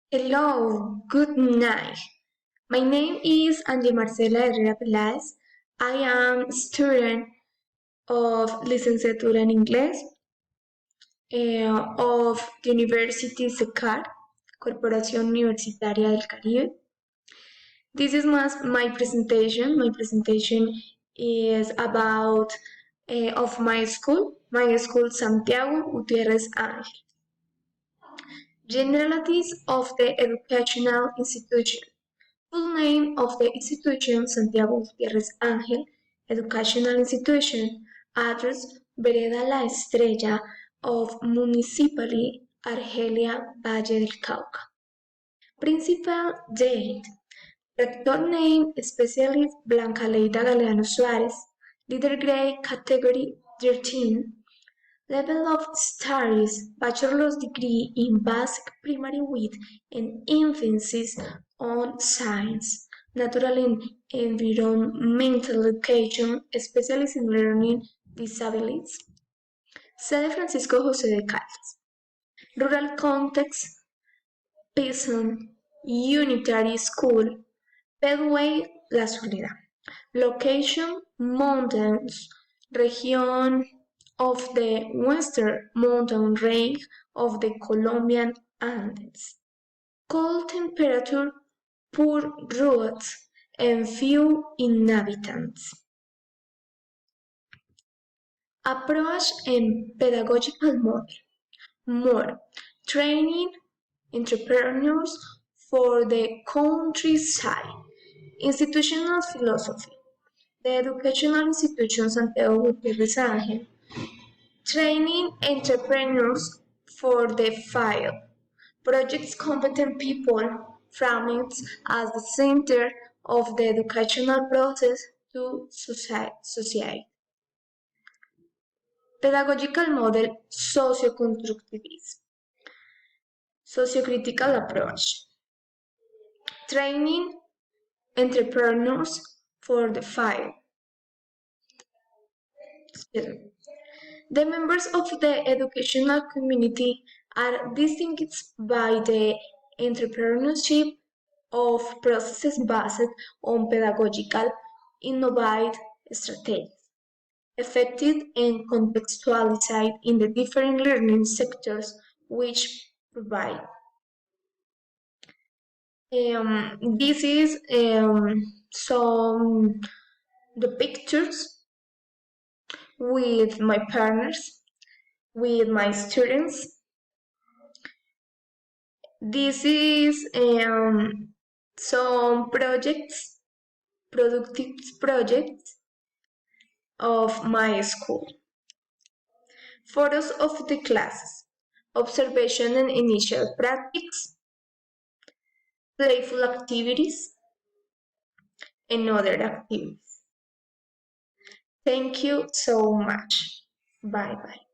Hello, good night. My name is Angie Marcela Herrera Peláez. I am student of Licenciatura en Inglés of the University CECAR, Corporación Universitaria del Caribe. This is my presentation. My presentation is about of my school Santiago Gutiérrez Ángel. Generalities of the educational institution. Full name of the institution Santiago Gutiérrez Ángel Educational Institution. Address Vereda La Estrella of Municipality Argelia Valle del Cauca. Principal date. Rector name Specialist Blanca Leida Galeano Suárez. Leader grade category 13. Level of studies, bachelor's degree in basic primary with an emphasis on science, natural and environmental education, specialist in learning disabilities. Sede Francisco José de Caldas. Rural context, peasant, unitary school, Pedway, La Soledad. Location, mountains, region of the western mountain range of the Colombian Andes. Cold temperature, poor roads, and few inhabitants. Approach and pedagogical model. More training entrepreneurs for the countryside. Institutional philosophy. The Educational Institution Santiago Gutiérrez Ángel. Training entrepreneurs for the field. Projects competent people from it as the center of the educational process to society. Pedagogical model socio-constructivism. Socio-critical approach. Training entrepreneurs for the field. The members of the educational community are distinguished by the entrepreneurship of processes based on pedagogical innovative strategies, effective and contextualized in the different learning sectors which provide. This is some the pictures with my partners, with my students. This is some projects, productive projects of my school. Photos of the classes, observation and initial practice, playful activities, and other activities. Thank you so much. Bye bye.